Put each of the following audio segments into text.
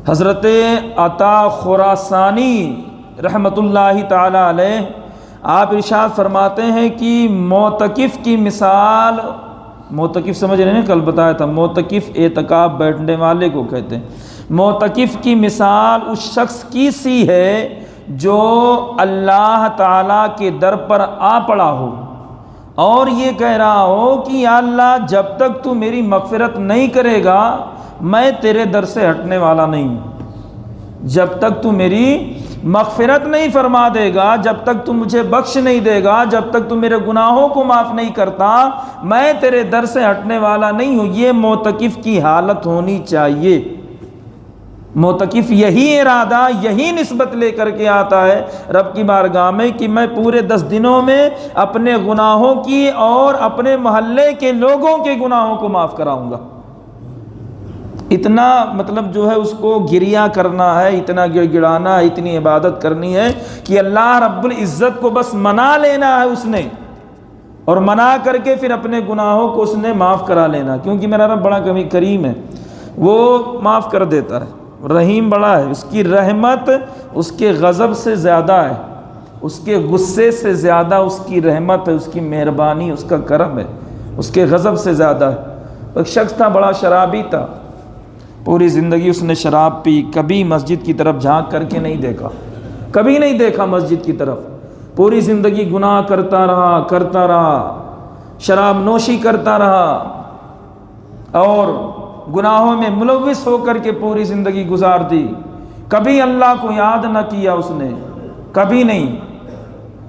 حضرت عطا خراسانی رحمۃ اللہ تعالی علیہ آپ ارشاد فرماتے ہیں کہ معتکف کی مثال، معتکف سمجھ رہے ہیں، کل بتایا تھا معتکف اعتکاف بیٹھنے والے کو کہتے ہیں، معتکف کی مثال اس شخص کی سی ہے جو اللہ تعالیٰ کے در پر آ پڑا ہو اور یہ کہہ رہا ہو کہ یا اللہ جب تک تو میری مغفرت نہیں کرے گا میں تیرے در سے ہٹنے والا نہیں ہوں، جب تک تو میری مغفرت نہیں فرما دے گا، جب تک تو مجھے بخش نہیں دے گا، جب تک تو میرے گناہوں کو معاف نہیں کرتا میں تیرے در سے ہٹنے والا نہیں ہوں۔ یہ معتکف کی حالت ہونی چاہیے۔ معتکف یہی ارادہ، یہی نسبت لے کر کے آتا ہے رب کی بارگاہ میں کہ میں پورے 10 دنوں میں اپنے گناہوں کی اور اپنے محلے کے لوگوں کے گناہوں کو معاف کراؤں گا۔ اتنا مطلب جو ہے اس کو گریہ کرنا ہے، اتنا گڑ گڑانا ہے، اتنی عبادت کرنی ہے کہ اللہ رب العزت کو بس منا لینا ہے اس نے، اور منا کر کے پھر اپنے گناہوں کو اس نے معاف کرا لینا، کیونکہ میرا رب بڑا کریم ہے، وہ معاف کر دیتا ہے، رحیم بڑا ہے، اس کی رحمت اس کے غضب سے زیادہ ہے، اس کے غصے سے زیادہ اس کی رحمت ہے، اس کی مہربانی، اس کا کرم ہے، اس کے غضب سے زیادہ ہے۔ ایک شخص تھا بڑا شرابی تھا، پوری زندگی اس نے شراب پی، کبھی مسجد کی طرف جھانک کر کے نہیں دیکھا، کبھی نہیں دیکھا مسجد کی طرف، پوری زندگی گناہ کرتا رہا، شراب نوشی کرتا رہا اور گناہوں میں ملوث ہو کر کے پوری زندگی گزار دی، کبھی اللہ کو یاد نہ کیا اس نے، کبھی نہیں،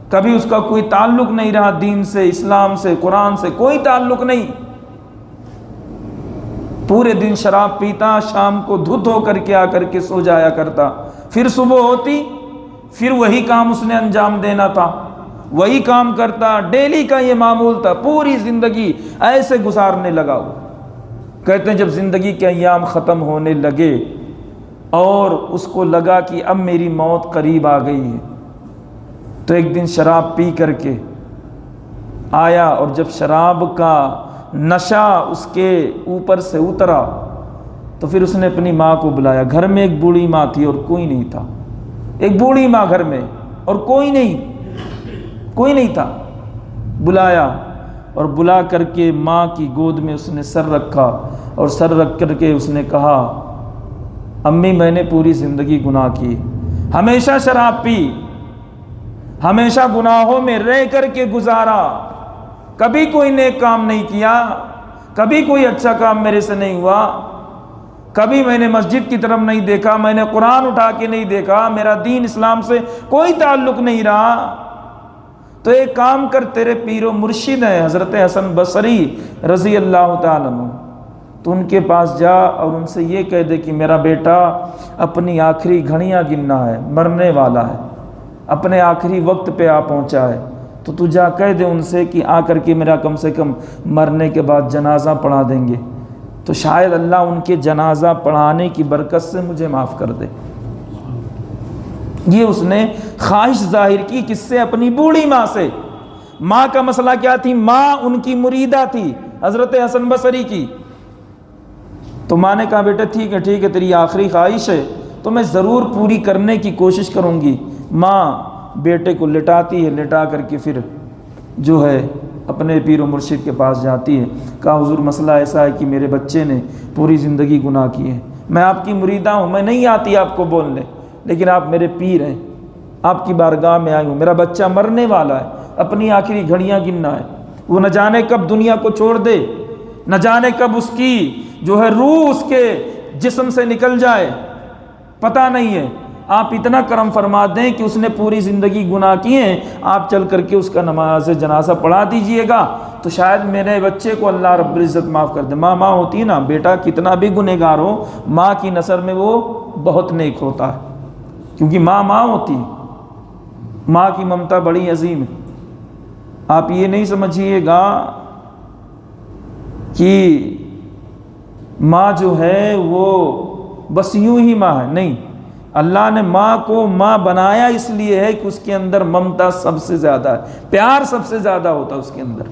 کبھی اس کا کوئی تعلق نہیں رہا دین سے، اسلام سے، قرآن سے کوئی تعلق نہیں، پورے دن شراب پیتا، شام کو دھت ہو کر کے آ کر کے سو جایا کرتا، پھر صبح ہوتی پھر وہی کام اس نے انجام دینا تھا، وہی کام کرتا، ڈیلی کا یہ معمول تھا، پوری زندگی ایسے گزارنے لگا۔ کہتے ہیں جب زندگی کے ایام ختم ہونے لگے اور اس کو لگا کہ اب میری موت قریب آ گئی ہے، تو ایک دن شراب پی کر کے آیا، اور جب شراب کا نشہ اس کے اوپر سے اترا تو پھر اس نے اپنی ماں کو بلایا۔ گھر میں ایک بوڑھی ماں تھی اور کوئی نہیں تھا، ایک بوڑھی ماں گھر میں اور کوئی نہیں تھا، بلایا اور بلا کر کے ماں کی گود میں اس نے سر رکھا، اور سر رکھ کر کے اس نے کہا امی میں نے پوری زندگی گناہ کی، ہمیشہ شراب پی، ہمیشہ گناہوں میں رہ کر کے گزارا، کبھی کوئی نیک کام نہیں کیا، کبھی کوئی اچھا کام میرے سے نہیں ہوا، کبھی میں نے مسجد کی طرف نہیں دیکھا، میں نے قرآن اٹھا کے نہیں دیکھا، میرا دین اسلام سے کوئی تعلق نہیں رہا، تو ایک کام کر، تیرے پیر و مرشد ہے حضرت حسن بصری رضی اللہ تعالیٰ عنہ، تو ان کے پاس جا اور ان سے یہ کہہ دے کہ میرا بیٹا اپنی آخری گھڑیاں گننا ہے، مرنے والا ہے، اپنے آخری وقت پہ آ پہنچا ہے، تو تو جا کہہ دے ان سے کہ آ کر کے میرا کم سے کم مرنے کے بعد جنازہ پڑھا دیں گے، تو شاید اللہ ان کے جنازہ پڑھانے کی برکت سے مجھے معاف کر دے۔ یہ اس نے خواہش ظاہر کی، کس سے؟ اپنی بوڑھی ماں سے۔ ماں کا مسئلہ کیا تھی؟ ماں ان کی مریدہ تھی حضرت حسن بصری کی، تو ماں نے کہا بیٹا ٹھیک ہے تیری آخری خواہش ہے تو میں ضرور پوری کرنے کی کوشش کروں گی۔ ماں بیٹے کو لٹاتی ہے، لٹا کر کے پھر جو ہے اپنے پیر و مرشد کے پاس جاتی ہے، کہا حضور مسئلہ ایسا ہے کہ میرے بچے نے پوری زندگی گناہ کیے ہیں، میں آپ کی مریدہ ہوں، میں نہیں آتی آپ کو بولنے، لیکن آپ میرے پیر ہیں، آپ کی بارگاہ میں آئی ہوں، میرا بچہ مرنے والا ہے، اپنی آخری گھڑیاں گننا ہے، وہ نہ جانے کب دنیا کو چھوڑ دے، نہ جانے کب اس کی جو ہے روح اس کے جسم سے نکل جائے، پتہ نہیں ہے، آپ اتنا کرم فرما دیں کہ اس نے پوری زندگی گناہ کیے ہیں، آپ چل کر کے اس کا نماز جنازہ پڑھا دیجئے گا تو شاید میرے بچے کو اللہ رب العزت معاف کر دے۔ ماں ہوتی ہے نا، بیٹا کتنا بھی گنہگار ہو، ماں کی نظر میں وہ بہت نیک ہوتا ہے، کیونکہ ماں ہوتی ہے، ماں کی ممتا بڑی عظیم ہے۔ آپ یہ نہیں سمجھیے گا کہ ماں جو ہے وہ بس یوں ہی ماں ہے، نہیں، اللہ نے ماں کو ماں بنایا اس لیے ہے کہ اس کے اندر ممتا سب سے زیادہ ہے، پیار سب سے زیادہ ہوتا ہے، اس کے اندر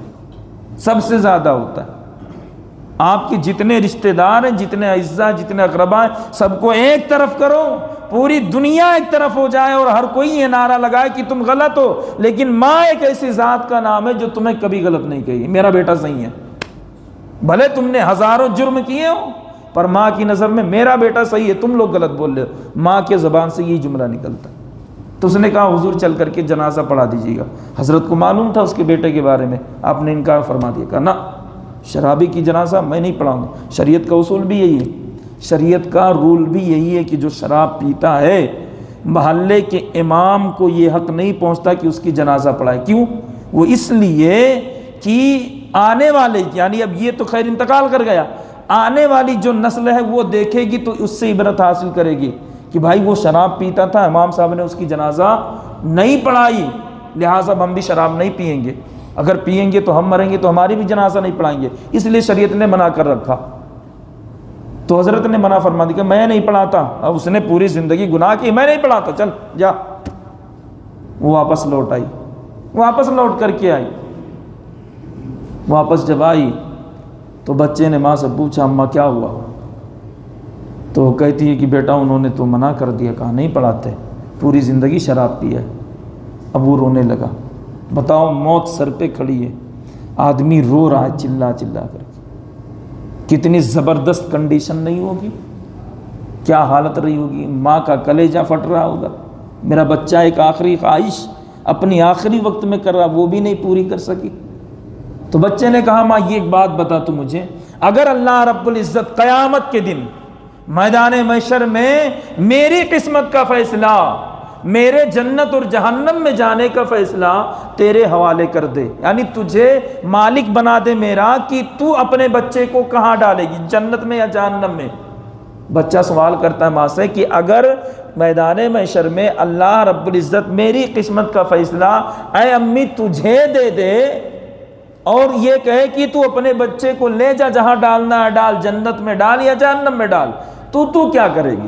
سب سے زیادہ ہوتا ہے۔ آپ کے جتنے رشتہ دار ہیں، جتنے اعزاء، جتنے اقربا ہیں، سب کو ایک طرف کرو، پوری دنیا ایک طرف ہو جائے اور ہر کوئی یہ نعرہ لگائے کہ تم غلط ہو، لیکن ماں ایک ایسی ذات کا نام ہے جو تمہیں کبھی غلط نہیں کہی، میرا بیٹا صحیح ہے، بھلے تم نے ہزاروں جرم کیے ہو پر ماں کی نظر میں میرا بیٹا صحیح ہے، تم لوگ غلط بول رہے ہو۔ ماں کے زبان سے یہی جملہ نکلتا ہے۔ تو اس نے کہا حضور چل کر کے جنازہ پڑھا دیجیے گا۔ حضرت کو معلوم تھا اس کے بیٹے کے بارے میں، آپ نے انکار فرما دیا، کہا نہ، شرابی کی جنازہ میں نہیں پڑھاؤں گا۔ شریعت کا اصول بھی یہی ہے، شریعت کا رول بھی یہی ہے کہ جو شراب پیتا ہے محلے کے امام کو یہ حق نہیں پہنچتا کہ اس کی جنازہ پڑھائے۔ کیوں؟ وہ اس لیے کہ آنے والے، یعنی اب یہ تو خیر انتقال کر گیا، آنے والی جو نسل ہے وہ دیکھے گی تو اس سے عبرت حاصل کرے گی کہ بھائی وہ شراب پیتا تھا، امام صاحب نے اس کی جنازہ نہیں پڑھائی، لہٰذا ہم بھی شراب نہیں پئیں گے، اگر پئیں گے تو ہم مریں گے تو ہماری بھی جنازہ نہیں پڑھائیں گے، اس لیے شریعت نے منع کر رکھا۔ تو حضرت نے منع فرما دیا کہ میں نہیں پڑھاتا، اب اس نے پوری زندگی گناہ کی، میں نہیں پڑھاتا، چل جا۔ وہ واپس لوٹ آئی، واپس لوٹ کر کے آئی، واپس جب آئی تو بچے نے ماں سے پوچھا اماں کیا ہوا؟ تو وہ کہتی ہے کہ بیٹا انہوں نے تو منع کر دیا، کہا نہیں پڑھاتے، پوری زندگی شراب پی ہے۔ اب وہ رونے لگا۔ بتاؤ، موت سر پہ کھڑی ہے، آدمی رو رہا ہے چلا چلا کر کے، کتنی زبردست کنڈیشن نہیں ہوگی، کیا حالت رہی ہوگی، ماں کا کلیجہ پھٹ رہا ہوگا، میرا بچہ ایک آخری خواہش اپنی آخری وقت میں کر رہا، وہ بھی نہیں پوری کر سکی۔ تو بچے نے کہا ماں یہ ایک بات بتا تو مجھے، اگر اللہ رب العزت قیامت کے دن میدان محشر میں میری قسمت کا فیصلہ، میرے جنت اور جہنم میں جانے کا فیصلہ تیرے حوالے کر دے، یعنی تجھے مالک بنا دے میرا کہ تو اپنے بچے کو کہاں ڈالے گی، جنت میں یا جہنم میں؟ بچہ سوال کرتا ہے ماں سے کہ اگر میدان محشر میں اللہ رب العزت میری قسمت کا فیصلہ اے امی تجھے دے دے اور یہ کہے کہ تو اپنے بچے کو لے جا جہاں ڈالنا ہے ڈال، جنت میں ڈال یا جہنم میں ڈال، تو کیا کرے گی؟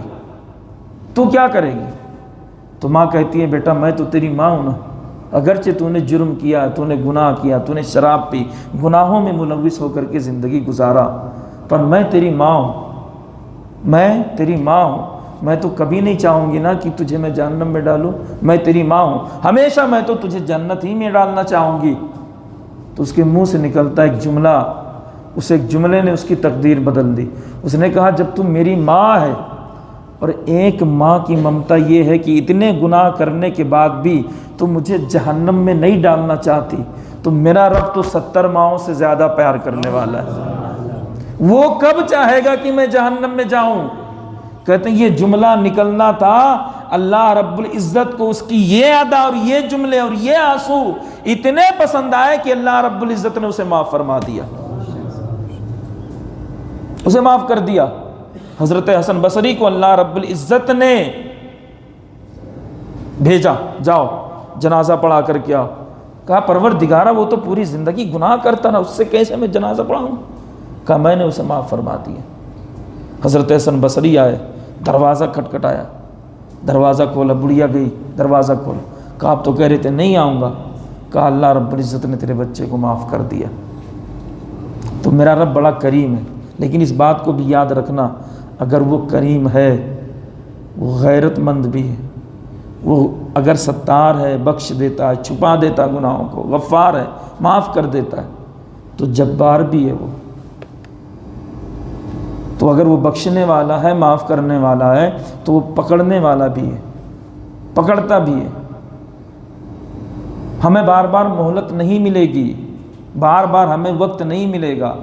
تو کیا کرے گی؟ تو ماں کہتی ہے بیٹا میں تو تیری ماں ہوں نا، اگرچہ تو نے جرم کیا، تو نے گناہ کیا، تو نے شراب پی، گناہوں میں ملوث ہو کر کے زندگی گزارا، پر میں تیری ماں ہوں، میں تیری ماں ہوں، میں تو کبھی نہیں چاہوں گی نا کہ تجھے میں جہنم میں ڈالوں، میں تیری ماں ہوں، ہمیشہ میں تو تجھے جنت ہی میں ڈالنا چاہوں گی۔ تو اس کے منہ سے نکلتا ایک جملہ، اس ایک جملے نے اس کی تقدیر بدل دی۔ اس نے کہا جب تم میری ماں ہے اور ایک ماں کی ممتا یہ ہے کہ اتنے گناہ کرنے کے بعد بھی تو مجھے جہنم میں نہیں ڈالنا چاہتی، تو میرا رب تو 70 ماؤں سے زیادہ پیار کرنے والا ہے، وہ کب چاہے گا کہ میں جہنم میں جاؤں؟ کہتے ہیں یہ جملہ نکلنا تھا، اللہ رب العزت کو اس کی یہ ادا اور یہ جملے اور یہ آنسو اتنے پسند آئے کہ اللہ رب العزت نے اسے معاف فرما دیا، اسے معاف کر دیا۔ حضرت حسن بصری کو اللہ رب العزت نے بھیجا، جاؤ جنازہ پڑھا کر کے آؤ۔ کہا پروردگارا وہ تو پوری زندگی گناہ کرتا نا، اس سے کیسے میں جنازہ پڑھاؤں؟ کہا میں نے اسے معاف فرما دیا۔ حضرت حسن بصری آئے، دروازہ کھٹکھٹایا، دروازہ کھولا، بڑھیا گئی دروازہ کھولا، کہا آپ تو کہہ رہے تھے نہیں آؤں گا، کہا اللہ رب العزت نے تیرے بچے کو معاف کر دیا۔ تو میرا رب بڑا کریم ہے، لیکن اس بات کو بھی یاد رکھنا اگر وہ کریم ہے وہ غیرت مند بھی ہے، وہ اگر ستار ہے بخش دیتا ہے، چھپا دیتا ہے گناہوں کو، غفار ہے معاف کر دیتا ہے، تو جبار بھی ہے وہ، تو اگر وہ بخشنے والا ہے معاف کرنے والا ہے تو وہ پکڑنے والا بھی ہے، پکڑتا بھی ہے۔ ہمیں بار بار مہلت نہیں ملے گی، بار بار ہمیں وقت نہیں ملے گا،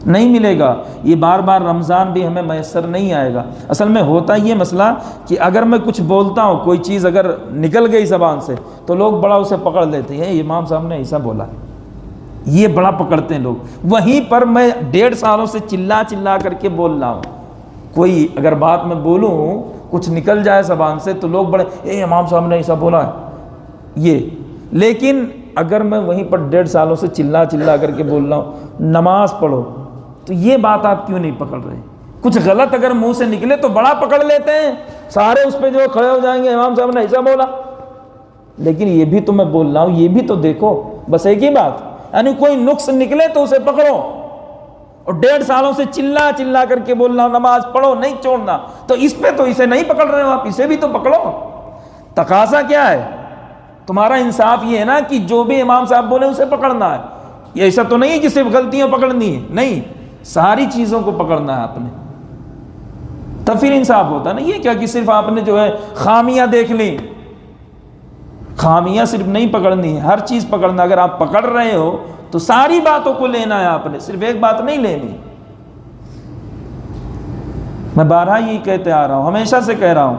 نہیں ملے گا، یہ بار بار رمضان بھی ہمیں میسر نہیں آئے گا۔ اصل میں ہوتا یہ مسئلہ کہ اگر میں کچھ بولتا ہوں، کوئی چیز اگر نکل گئی زبان سے تو لوگ بڑا اسے پکڑ لیتے ہیں، امام صاحب نے ایسا بولا، یہ بڑا پکڑتے ہیں لوگ۔ وہیں پر میں 1.5 سالوں سے چلا چلا کر کے بول رہا ہوں، کوئی اگر بات میں بولوں کچھ نکل جائے زبان سے تو لوگ بڑے امام صاحب نے ایسا بولا ہے یہ، لیکن اگر میں وہیں پر 1.5 سالوں سے چلا چلا کر کے بول رہا ہوں نماز پڑھو، تو یہ بات آپ کیوں نہیں پکڑ رہے؟ کچھ غلط اگر منہ سے نکلے تو بڑا پکڑ لیتے ہیں، سارے اس پہ جو کھڑے ہو جائیں گے امام صاحب نے ایسا بولا، لیکن یہ بھی تو میں بول رہا ہوں، یہ بھی تو دیکھو، بس ایک ہی بات، یعنی کوئی نقص نکلے تو اسے پکڑو، اور 1.5 سالوں سے چلا چلا کر کے بولنا نماز پڑھو نہیں چھوڑنا، تو اس پہ تو اسے نہیں پکڑ رہے ہو آپ، اسے بھی تو پکڑو۔ تقاضا کیا ہے تمہارا؟ انصاف یہ ہے نا کہ جو بھی امام صاحب بولے اسے پکڑنا ہے، یہ ایسا تو نہیں ہے کہ صرف غلطیاں پکڑنی ہے، نہیں، ساری چیزوں کو پکڑنا ہے آپ نے، تب پھر انصاف ہوتا ہے نا۔ یہ کیا کہ صرف آپ نے جو ہے خامیاں دیکھ لیں، خامیاں صرف نہیں پکڑنی ہے، ہر چیز پکڑنا۔ اگر آپ پکڑ رہے ہو تو ساری باتوں کو لینا ہے آپ نے، صرف ایک بات نہیں لینی۔ میں بارہا یہی کہتے آ رہا ہوں، ہمیشہ سے کہہ رہا ہوں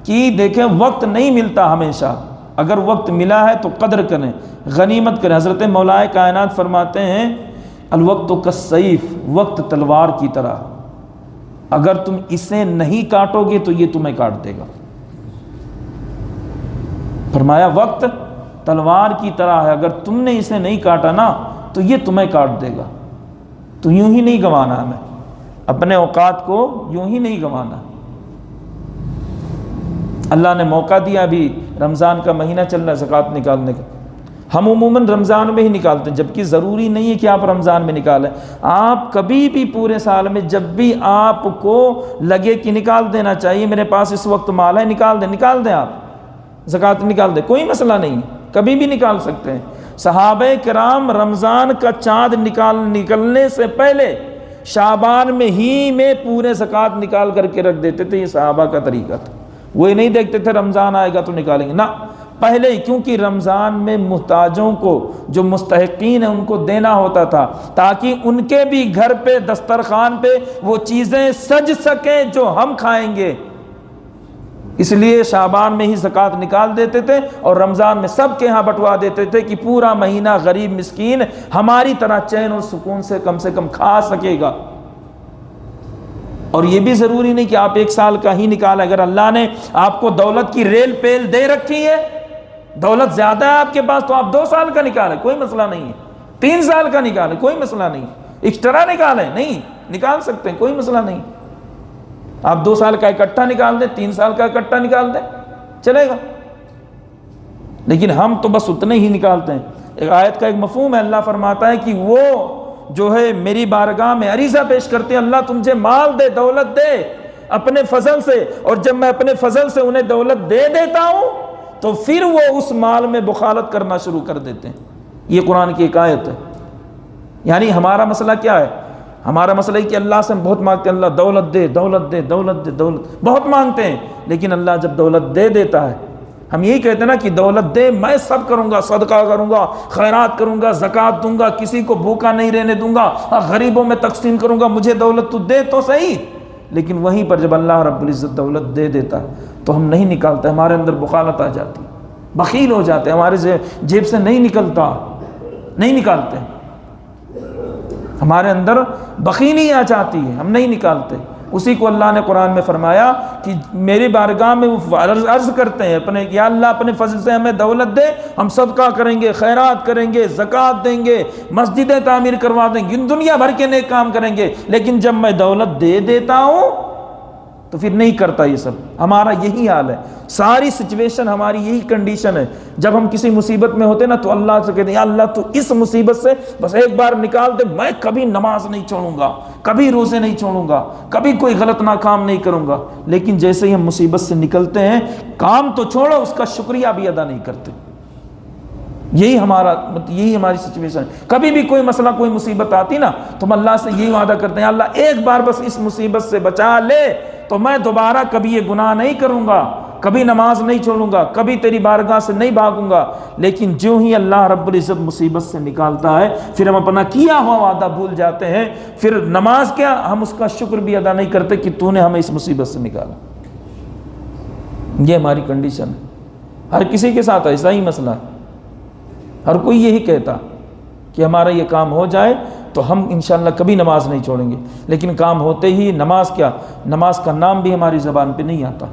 کہ دیکھیں وقت نہیں ملتا ہمیشہ، اگر وقت ملا ہے تو قدر کریں، غنیمت کریں۔ حضرت مولا کائنات فرماتے ہیں الوقت کالسیف، وقت تلوار کی طرح، اگر تم اسے نہیں کاٹو گے تو یہ تمہیں کاٹ دے گا۔ فرمایا وقت تلوار کی طرح ہے، اگر تم نے اسے نہیں کاٹا نا تو یہ تمہیں کاٹ دے گا۔ تو یوں ہی نہیں گنوانا ہمیں، اپنے اوقات کو یوں ہی نہیں گنوانا۔ اللہ نے موقع دیا، ابھی رمضان کا مہینہ چل رہا ہے زکوٰۃ نکالنے کا، ہم عموماً رمضان میں ہی نکالتے ہیں، جبکہ ضروری نہیں ہے کہ آپ رمضان میں نکالیں، آپ کبھی بھی پورے سال میں جب بھی آپ کو لگے کہ نکال دینا چاہیے، میرے پاس اس وقت مال ہے، نکال دیں آپ، زکوٰۃ نکال دیں، کوئی مسئلہ نہیں، کبھی بھی نکال سکتے ہیں۔ صحابہ کرام رمضان کا چاند نکلنے سے پہلے شعبان میں ہی میں پورے زکوٰۃ نکال کر کے رکھ دیتے تھے، یہ صحابہ کا طریقہ تھا۔ وہ نہیں دیکھتے تھے رمضان آئے گا تو نکالیں گے، نہ، پہلے ہی، کیونکہ رمضان میں محتاجوں کو، جو مستحقین ہیں ان کو دینا ہوتا تھا، تاکہ ان کے بھی گھر پہ دسترخوان پہ وہ چیزیں سج سکیں جو ہم کھائیں گے، اس لیے شعبان میں ہی زکوٰۃ نکال دیتے تھے اور رمضان میں سب کے ہاں بٹوا دیتے تھے کہ پورا مہینہ غریب مسکین ہماری طرح چین اور سکون سے کم کھا سکے گا۔ اور یہ بھی ضروری نہیں کہ آپ 1 سال کا ہی نکالیں، اگر اللہ نے آپ کو دولت کی ریل پیل دے رکھی ہے، دولت زیادہ ہے آپ کے پاس، تو آپ 2 سال کا نکالیں، کوئی مسئلہ نہیں ہے، 3 سال کا نکالیں، کوئی مسئلہ نہیں، ایکسٹرا نکالیں، نہیں نکال سکتے ہیں، کوئی مسئلہ نہیں، آپ 2 سال کا اکٹھا نکال دیں، 3 سال کا اکٹھا نکال دیں، چلے گا۔ لیکن ہم تو بس اتنے ہی نکالتے ہیں۔ ایک آیت کا ایک مفہوم ہے، اللہ فرماتا ہے کہ وہ جو ہے میری بارگاہ میں عریضہ پیش کرتے ہیں، اللہ تمجھے مال دے، دولت دے اپنے فضل سے، اور جب میں اپنے فضل سے انہیں دولت دے دیتا ہوں تو پھر وہ اس مال میں بخالت کرنا شروع کر دیتے ہیں۔ یہ قرآن کی ایک آیت ہے۔ یعنی ہمارا مسئلہ کیا ہے؟ ہمارا مسئلہ ہے کہ اللہ سے ہم بہت مانگتے ہیں، اللہ دولت دے، دولت دے، دولت دے، دولت بہت مانگتے ہیں، لیکن اللہ جب دولت دے دیتا ہے، ہم یہی کہتے ہیں نا کہ دولت دے، میں سب کروں گا، صدقہ کروں گا، خیرات کروں گا، زکوٰۃ دوں گا، کسی کو بھوکا نہیں رہنے دوں گا، غریبوں میں تقسیم کروں گا، مجھے دولت تو دے تو صحیح۔ لیکن وہیں پر جب اللہ رب العزت دولت دے دیتا ہے تو ہم نہیں نکالتے، ہمارے اندر بخالت آ جاتی، بخیل ہو جاتے، ہمارے جیب سے نہیں نکلتا، نہیں نکالتے، ہمارے اندر بخیلی آ جاتی ہے، ہم نہیں نکالتے۔ اسی کو اللہ نے قرآن میں فرمایا کہ میری بارگاہ میں وہ عرض کرتے ہیں اپنے، یا اللہ اپنے فضل سے ہمیں دولت دے، ہم صدقہ کریں گے، خیرات کریں گے، زکوٰۃ دیں گے، مسجدیں تعمیر کروا دیں گے، دنیا بھر کے نیک کام کریں گے، لیکن جب میں دولت دے دیتا ہوں تو پھر نہیں کرتا یہ سب۔ ہمارا یہی حال ہے، ساری سچویشن ہماری یہی کنڈیشن ہے۔ جب ہم کسی مصیبت میں ہوتے نا تو اللہ سے کہتے ہیں یا اللہ تو اس مصیبت سے بس ایک بار نکال دے، میں کبھی نماز نہیں چھوڑوں گا، کبھی روزے نہیں چھوڑوں گا، کبھی کوئی غلط ناکام نہیں کروں گا۔ لیکن جیسے ہی ہم مصیبت سے نکلتے ہیں، کام تو چھوڑو اس کا شکریہ بھی ادا نہیں کرتے۔ یہی ہماری سچویشن ہے۔ کبھی بھی کوئی مسئلہ، کوئی مصیبت آتی نا تو ہم اللہ سے یہی وعدہ کرتے ہیں اللہ ایک بار بس اس مصیبت سے بچا لے تو میں دوبارہ کبھی یہ گناہ نہیں کروں گا، کبھی نماز نہیں چھوڑوں گا، کبھی تیری بارگاہ سے نہیں بھاگوں گا۔ لیکن جو ہی اللہ رب العزت مصیبت سے نکالتا ہے پھر ہم اپنا کیا ہوا وعدہ بھول جاتے ہیں، پھر نماز کیا، ہم اس کا شکر بھی ادا نہیں کرتے کہ تو نے ہمیں اس مصیبت سے نکالا۔ یہ ہماری کنڈیشن ہے، ہر کسی کے ساتھ ایسا ہی مسئلہ ہے۔ ہر کوئی یہی کہتا کہ ہمارا یہ کام ہو جائے تو ہم انشاءاللہ کبھی نماز نہیں چھوڑیں گے، لیکن کام ہوتے ہی نماز کیا، نماز کا نام بھی ہماری زبان پہ نہیں آتا۔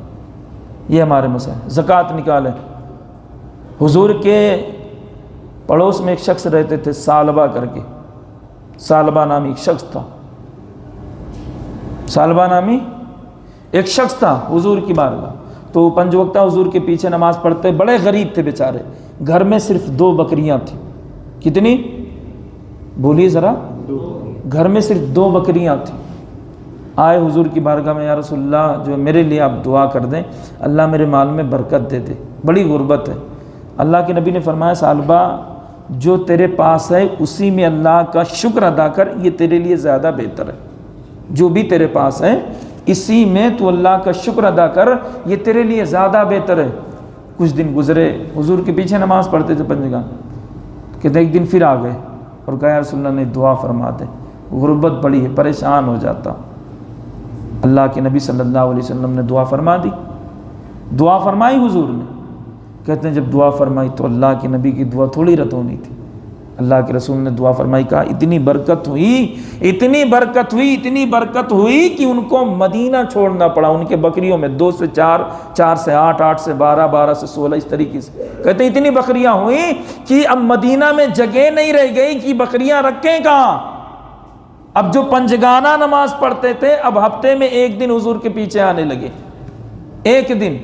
یہ ہمارے مسئلہ ہے۔ زکوٰۃ نکالیں۔ حضور کے پڑوس میں ایک شخص رہتے تھے ثعلبہ کر کے، ثعلبہ نامی ایک شخص تھا، ثعلبہ نامی ایک شخص تھا حضور کی بارگاہ، تو 5 وقتہ حضور کے پیچھے نماز پڑھتے، بڑے غریب تھے بیچارے، گھر میں صرف 2 بکریاں تھیں۔ کتنی؟ بولیے ذرا، گھر میں صرف 2 بکریاں تھیں. آئے حضور کی بارگاہ میں، یا رسول اللہ جو میرے لیے آپ دعا کر دیں، اللہ میرے مال میں برکت دے دے، بڑی غربت ہے. اللہ کے نبی نے فرمایا ثعلبہ جو تیرے پاس ہے اسی میں اللہ کا شکر ادا کر، یہ تیرے لیے زیادہ بہتر ہے. جو بھی تیرے پاس ہے اسی میں تو اللہ کا شکر ادا کر، یہ تیرے لیے زیادہ بہتر ہے. کچھ دن گزرے، حضور کے پیچھے نماز پڑھتے تھے پنجگان، کہ ایک دن پھر آ گئے اور کہا یا رسول اللہ نے دعا فرما دے، غربت بڑی ہے، پریشان ہو جاتا. اللہ کے نبی صلی اللہ علیہ وسلم نے دعا فرما دی. دعا فرمائی حضور نے. کہتے ہیں جب دعا فرمائی تو اللہ کے نبی کی دعا تھوڑی رد ہونی تھی. اللہ کے رسول نے دعا فرمائی، کہا اتنی برکت ہوئی، اتنی برکت ہوئی، اتنی برکت ہوئی کہ ان کو مدینہ چھوڑنا پڑا. ان کے بکریوں میں 2 سے 4، 4 سے 8، 8 سے 12، 12 سے 16، اس طریقے سے. کہتے ہیں اتنی بکریاں ہوئیں کہ اب مدینہ میں جگہ نہیں رہ گئی کہ بکریاں رکھیں کہاں. اب جو پنجگانہ نماز پڑھتے تھے اب ہفتے میں 1 دن حضور کے پیچھے آنے لگے، 1 دن.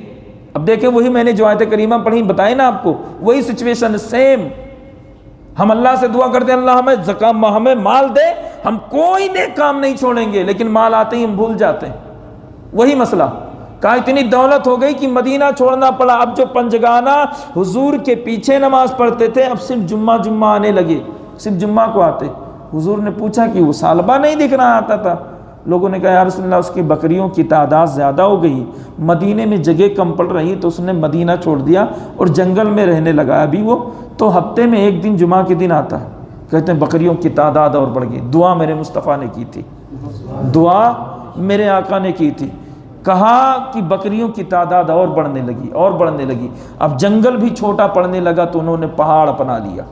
اب دیکھیں وہی میں نے جو آیت کریمہ پڑھی بتائی نا آپ کو، وہی سچویشن سیم. ہم اللہ سے دعا کرتے ہیں اللہ ہمیں زکات، ہمیں مال دے، ہم کوئی نیک کام نہیں چھوڑیں گے، لیکن مال آتے ہی ہم بھول جاتے ہیں. وہی مسئلہ. کہا اتنی دولت ہو گئی کہ مدینہ چھوڑنا پڑا. اب جو پنجگانہ حضور کے پیچھے نماز پڑھتے تھے اب صرف جمعہ آنے لگے، صرف جمعہ کو آتے. حضور نے پوچھا کہ وہ ثعلبہ نہیں دکھ رہا آتا تھا. لوگوں نے کہا یا رسول اللہ اس کی بکریوں کی تعداد زیادہ ہو گئی، مدینے میں جگہ کم پڑ رہی تو اس نے مدینہ چھوڑ دیا اور جنگل میں رہنے لگا. ابھی وہ تو ہفتے میں 1 دن جمعہ کے دن آتا ہے. کہتے ہیں بکریوں کی تعداد اور بڑھ گئی. دعا میرے مصطفیٰ نے کی تھی، دعا میرے آقا نے کی تھی. کہا کہ بکریوں کی تعداد اور بڑھنے لگی اور بڑھنے لگی. اب جنگل بھی چھوٹا پڑنے لگا تو انہوں نے پہاڑ اپنا لیا،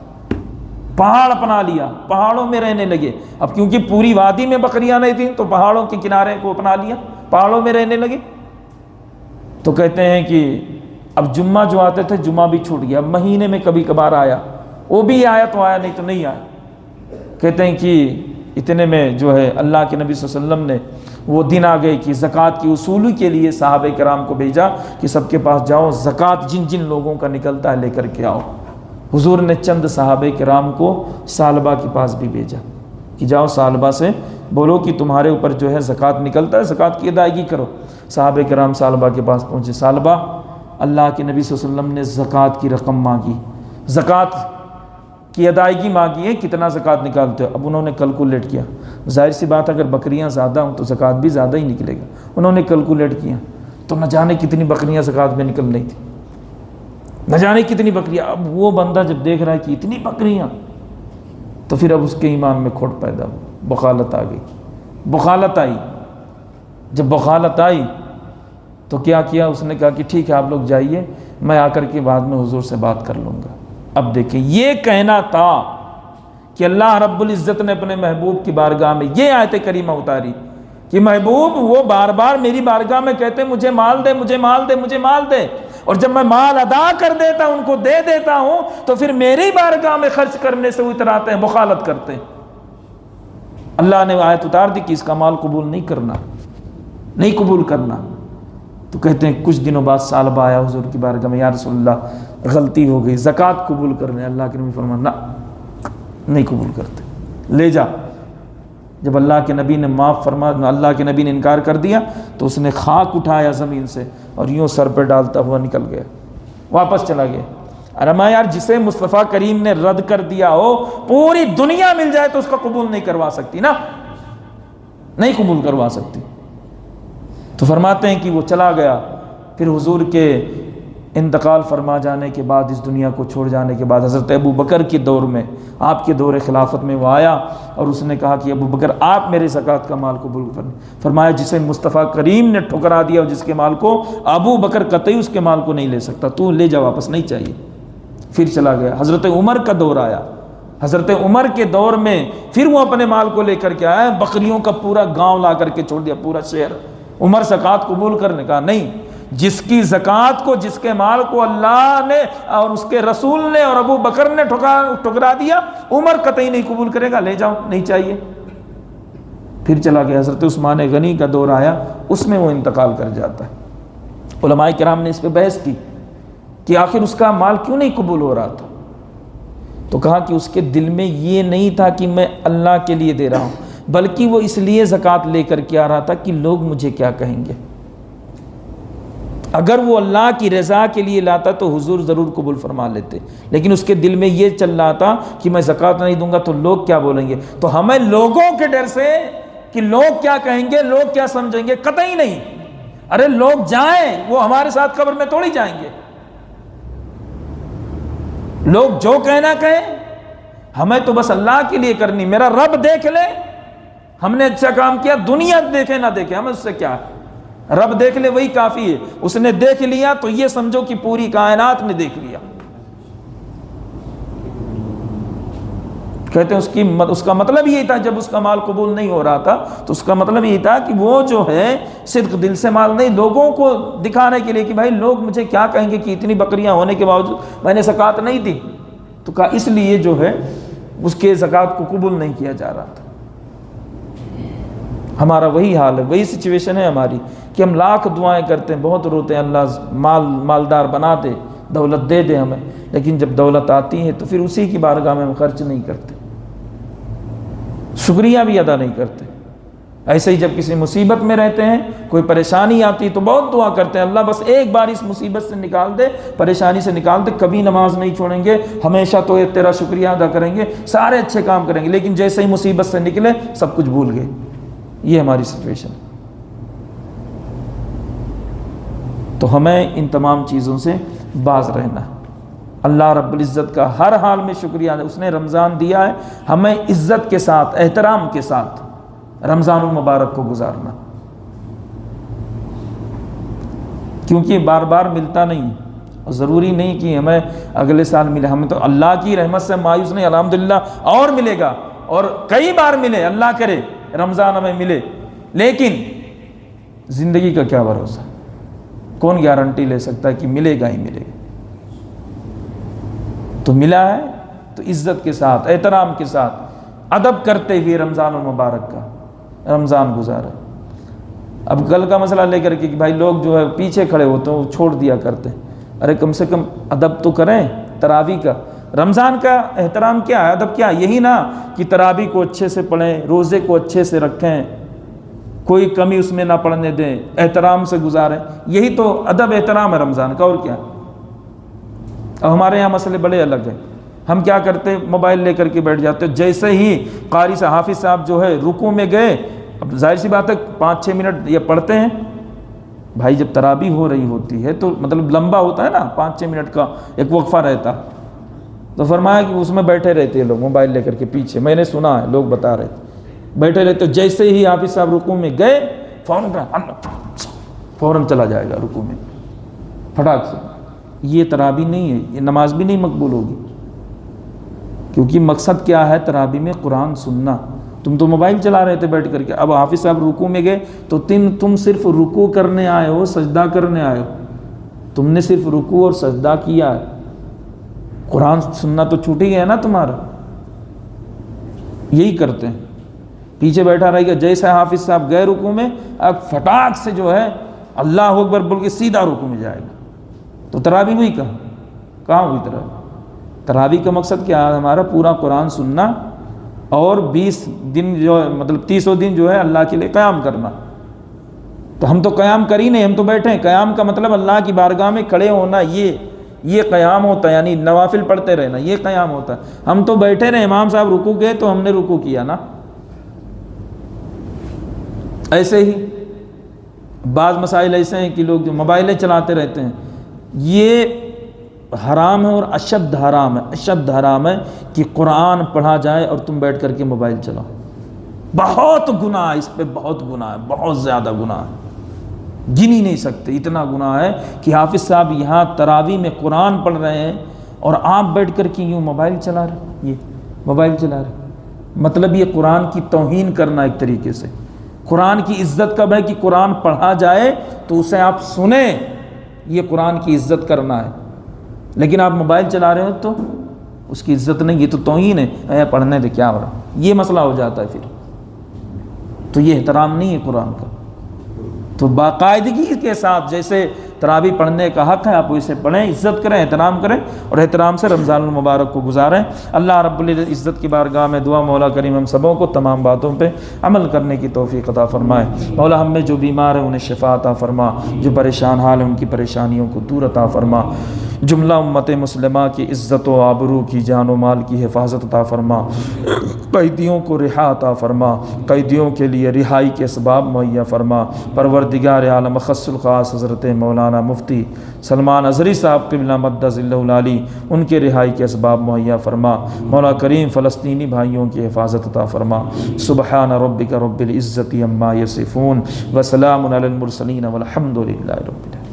پہاڑ اپنا لیا، پہاڑوں میں رہنے لگے. اب کیونکہ پوری وادی میں بکریاں نہیں تھیں تو پہاڑوں کے کنارے کو اپنا لیا، پہاڑوں میں رہنے لگے. تو کہتے ہیں کہ اب جمعہ جو آتے تھے جمعہ بھی چھوٹ گیا. مہینے میں کبھی کبھار آیا، وہ بھی آیا تو آیا نہیں تو نہیں آیا. کہتے ہیں کہ اتنے میں جو ہے اللہ کے نبی صلی اللہ علیہ وسلم نے وہ دن آ گئے کہ زکوٰۃ کی وصولی کے لیے صحابہ کرام کو بھیجا کہ سب کے پاس جاؤ، زکوٰۃ جن جن لوگوں کا نکلتا ہے لے کر کے آؤ. حضور نے چند صحابہ کرام کو ثعلبہ کے پاس بھی بھیجا کہ جاؤ ثعلبہ سے بولو کہ تمہارے اوپر جو ہے زکوٰۃ نکلتا ہے، زکوٰۃ کی ادائیگی کرو. صحابہ کرام ثعلبہ کے پاس پہنچے. ثعلبہ اللہ کے نبی صلی اللہ علیہ وسلم نے زکوٰۃ کی رقم مانگی، زکوٰۃ کی ادائیگی مانگی ہے، کتنا زکوٰۃ نکالتے ہو. اب انہوں نے کیلکولیٹ کیا، ظاہر سی بات اگر بکریاں زیادہ ہوں تو زکوٰۃ بھی زیادہ ہی نکلے گا. انہوں نے کیلکولیٹ کیا تو نہ جانے کتنی بکریاں زکوٰۃ میں نکل رہی تھیں، نہ جانے کتنی بکریاں. اب وہ بندہ جب دیکھ رہا ہے کہ اتنی بکریاں تو پھر اب اس کے ایمان میں کھوٹ پیدا ہو، بخالت آ گئی. بخالت آئی. جب بخالت آئی تو کیا کیا اس نے کہا کہ ٹھیک ہے آپ لوگ جائیے، میں آ کر کے بعد میں حضور سے بات کر لوں گا. اب دیکھیں یہ کہنا تھا کہ اللہ رب العزت نے اپنے محبوب کی بارگاہ میں یہ آیت کریمہ اتاری کہ محبوب وہ بار بار میری بارگاہ میں کہتے مجھے مال دے، مجھے مال دے، مجھے مال دے، اور جب میں مال ادا کر دیتا ہوں ان کو دے دیتا ہوں تو پھر میری بارگاہ میں خرچ کرنے سے وہ اتراتے ہیں، بخالت کرتے ہیں. اللہ نے آیت اتار دی کہ اس کا مال قبول نہیں کرنا، نہیں قبول کرنا. تو کہتے ہیں کچھ دنوں بعد ثعلبہ آیا حضور کی بارگاہ میں، یا رسول اللہ غلطی ہو گئی، زکوٰۃ قبول کرنے. اللہ کے نبی فرمایا نہ، نہیں قبول کرتے، لے جا. جب اللہ کے نبی نے معاف فرما، اللہ کے نبی نے انکار کر دیا تو اس نے خاک اٹھایا زمین سے اور یوں سر پہ ڈالتا ہوا نکل گیا، واپس چلا گیا. ارے میں یار جسے مصطفیٰ کریم نے رد کر دیا ہو پوری دنیا مل جائے تو اس کا قبول نہیں کروا سکتی نا، نہیں قبول کروا سکتی. تو فرماتے ہیں کہ وہ چلا گیا. پھر حضور کے انتقال فرما جانے کے بعد، اس دنیا کو چھوڑ جانے کے بعد، حضرت ابو بکر کے دور میں، آپ کے دور خلافت میں وہ آیا اور اس نے کہا کہ ابو بکر آپ میرے زکوٰۃ کا مال قبول کریں. فرمایا جسے مصطفیٰ کریم نے ٹھکرا دیا اور جس کے مال کو ابو بکر قطعی اس کے مال کو نہیں لے سکتا، تو لے جا، واپس نہیں چاہیے. پھر چلا گیا. حضرت عمر کا دور آیا. حضرت عمر کے دور میں پھر وہ اپنے مال کو لے کر کے آیا، بکریوں کا پورا گاؤں لا کر کے چھوڑ دیا، پورا شہر. عمر زکوٰۃ قبول کرنے کا نہیں، جس کی زکوٰۃ کو، جس کے مال کو اللہ نے اور اس کے رسول نے اور ابو بکر نے ٹھکرا دیا، عمر قطعی نہیں قبول کرے گا، لے جاؤ، نہیں چاہیے. پھر چلا گیا. حضرت عثمان غنی کا دور آیا، اس میں وہ انتقال کر جاتا ہے. علماء کرام نے اس پہ بحث کی کہ آخر اس کا مال کیوں نہیں قبول ہو رہا تھا. تو کہا کہ اس کے دل میں یہ نہیں تھا کہ میں اللہ کے لیے دے رہا ہوں، بلکہ وہ اس لیے زکوٰۃ لے کر کے آ رہا تھا کہ لوگ مجھے کیا کہیں گے۔ اگر وہ اللہ کی رضا کے لیے لاتا تو حضور ضرور قبول فرما لیتے، لیکن اس کے دل میں یہ چل رہا تھا کہ میں زکوٰۃ نہیں دوں گا تو لوگ کیا بولیں گے۔ تو ہمیں لوگوں کے ڈر سے کہ لوگ کیا کہیں گے، لوگ کیا سمجھیں گے، قطعی نہیں۔ ارے لوگ جائیں، وہ ہمارے ساتھ قبر میں تھوڑی جائیں گے۔ لوگ جو کہنا کہیں، ہمیں تو بس اللہ کے لیے کرنی، میرا رب دیکھ لے ہم نے اچھا کام کیا، دنیا دیکھے نہ دیکھے ہمیں اس سے کیا ہے، رب دیکھ لے وہی کافی ہے۔ اس نے دیکھ لیا تو یہ سمجھو کہ پوری کائنات نے دیکھ لیا۔ کہتے ہیں اس کا مطلب یہی تھا، جب اس کا مال قبول نہیں ہو رہا تھا تو اس کا مطلب یہی تھا کہ وہ جو ہے صدق دل سے مال نہیں، لوگوں کو دکھانے کے لیے کہ بھائی لوگ مجھے کیا کہیں گے کہ اتنی بکریاں ہونے کے باوجود میں نے زکوٰۃ نہیں دی، تو کہا اس لیے جو ہے اس کے زکوٰۃ کو قبول نہیں کیا جا رہا تھا۔ ہمارا وہی حال ہے، وہی سچویشن ہے ہماری کہ ہم لاکھ دعائیں کرتے ہیں، بہت روتے ہیں اللہ مالدار بنا دے، دولت دے دے ہمیں، لیکن جب دولت آتی ہے تو پھر اسی کی بارگاہ میں ہم خرچ نہیں کرتے، شکریہ بھی ادا نہیں کرتے۔ ایسے ہی جب کسی مصیبت میں رہتے ہیں، کوئی پریشانی آتی تو بہت دعا کرتے ہیں اللہ بس ایک بار اس مصیبت سے نکال دے، پریشانی سے نکال دے، کبھی نماز نہیں چھوڑیں گے، ہمیشہ تو تیرا شکریہ ادا کریں گے، سارے اچھے کام کریں گے، لیکن جیسے ہی مصیبت سے نکلے سب کچھ بھول گئے۔ یہ ہماری سچویشن۔ تو ہمیں ان تمام چیزوں سے باز رہنا ہے۔ اللہ رب العزت کا ہر حال میں شکریہ، اس نے رمضان دیا ہے، ہمیں عزت کے ساتھ، احترام کے ساتھ رمضان المبارک کو گزارنا، کیونکہ بار بار ملتا نہیں، اور ضروری نہیں کہ ہمیں اگلے سال ملے، ہمیں تو اللہ کی رحمت سے مایوس نہیں، الحمدللہ اور ملے گا، اور کئی بار ملے، اللہ کرے رمضان ہمیں ملے، لیکن زندگی کا کیا بھروسہ، کون گارنٹی لے سکتا ہے کہ ملے گا ہی ملے گا۔ تو ملا ہے تو عزت کے ساتھ، احترام کے ساتھ، ادب کرتے ہوئے رمضان المبارک کا رمضان گزارا۔ اب کل کا مسئلہ لے کر کے کہ بھائی لوگ جو ہے پیچھے کھڑے ہوتے ہیں، وہ چھوڑ دیا کرتے ہیں، ارے کم سے کم ادب تو کریں تراویح کا۔ رمضان کا احترام کیا ہے، ادب کیا ہے؟ یہی نا کہ تراویح کو اچھے سے پڑھیں، روزے کو اچھے سے رکھیں، کوئی کمی اس میں نہ پڑھنے دیں، احترام سے گزاریں، یہی تو ادب احترام ہے رمضان کا، اور کیا۔ اب ہمارے یہاں مسئلے بڑے الگ ہیں، ہم کیا کرتے، موبائل لے کر کے بیٹھ جاتے، جیسے ہی قاری صاحب حافظ صاحب جو ہے رکوع میں گئے، اب ظاہر سی بات ہے 5-6 منٹ یہ پڑھتے ہیں، بھائی جب تراویح ہو رہی ہوتی ہے تو مطلب لمبا ہوتا ہے نا، 5-6 منٹ کا ایک وقفہ رہتا، تو فرمایا کہ اس میں بیٹھے رہتے ہیں لوگ موبائل لے کر کے پیچھے، میں نے سنا ہے لوگ بتا رہے تھے، بیٹھے رہتے، جیسے ہی حافظ صاحب رکوع میں گئے فوراً چلا جائے گا رکوع میں پھٹاک سے۔ یہ تراویح نہیں ہے، یہ نماز بھی نہیں مقبول ہوگی، کیونکہ مقصد کیا ہے تراویح میں؟ قرآن سننا۔ تم تو موبائل چلا رہے تھے بیٹھ کر کے، اب حافظ صاحب رکوع میں گئے تو تم صرف رکوع کرنے آئے ہو، سجدہ کرنے آئے ہو، تم نے صرف رکوع اور سجدہ کیا ہے، قرآن سننا تو چھوٹ ہی گیا نا تمہارا۔ یہی کرتے ہیں، پیچھے بیٹھا رہے گا، جیسے حافظ صاحب گئے رکوع میں، اب پھٹاک سے جو ہے اللہ اکبر بول کے سیدھا رکوع میں جائے گا۔ تو تراویح ہوئی کہاں ہوئی تراویح؟ تراویح کا مقصد کیا ہے ہمارا؟ پورا قرآن سننا اور 20 دن جو مطلب 30 دن جو ہے اللہ کے لیے قیام کرنا۔ تو ہم تو قیام کر ہی نہیں، ہم تو بیٹھے ہیں۔ قیام کا مطلب اللہ کی بارگاہ میں کھڑے ہونا، یہ قیام ہوتا ہے، یعنی نوافل پڑھتے رہنا، یہ قیام ہوتا ہے۔ ہم تو بیٹھے رہے، امام صاحب رکوع گئے تو ہم نے رکوع کیا نا۔ ایسے ہی بعض مسائل ایسے ہیں کہ لوگ جو موبائلیں چلاتے رہتے ہیں، یہ حرام ہے، اور اشد حرام ہے کہ قرآن پڑھا جائے اور تم بیٹھ کر کے موبائل چلاؤ۔ بہت گناہ ہے اس پہ، بہت گناہ ہے، بہت زیادہ گناہ ہے، گن ہی نہیں سکتے، اتنا گناہ ہے کہ حافظ صاحب یہاں تراویح میں قرآن پڑھ رہے ہیں اور آپ بیٹھ کر کے یوں موبائل چلا رہے، یہ موبائل چلا رہے، مطلب یہ قرآن کی توہین کرنا ایک طریقے سے۔ قرآن کی عزت کب ہے کہ قرآن پڑھا جائے تو اسے آپ سنیں، یہ قرآن کی عزت کرنا ہے، لیکن آپ موبائل چلا رہے ہو تو اس کی عزت نہیں، یہ تو توہین ہے، پڑھنے دے کیا ہو رہا، یہ مسئلہ ہو جاتا ہے پھر، تو یہ احترام نہیں ہے قرآن کا۔ تو باقاعدگی کے ساتھ جیسے تراویح پڑھنے کا حق ہے آپ اسے پڑھیں، عزت کریں، احترام کریں اور احترام سے رمضان المبارک کو گزاریں۔ اللہ رب العزت کی بارگاہ میں دعا مولا کریم ہم سبوں کو تمام باتوں پہ عمل کرنے کی توفیق عطا فرمائے۔ مولا ہم میں جو بیمار ہیں انہیں شفا عطا فرما، جو پریشان حال ہیں ان کی پریشانیوں کو دور عطا فرما، جملہ امت مسلمہ کی عزت و آبرو کی جان و مال کی حفاظت عطا فرما، قیدیوں کو رہا عطا فرما، قیدیوں کے لیے رہائی کے اسباب مہیا فرما۔ پروردگار عالم خص الخاص حضرت مولانا مفتی سلمان اظہری صاحب قبلہ مد ظلہ العالی ان کے رہائی کے اسباب مہیا فرما۔ مولا کریم فلسطینی بھائیوں کی حفاظت عطا فرما۔ سبحان ربک رب العزت عما یصفون وسلام علی المرسلین والحمد للہ رب العالمین۔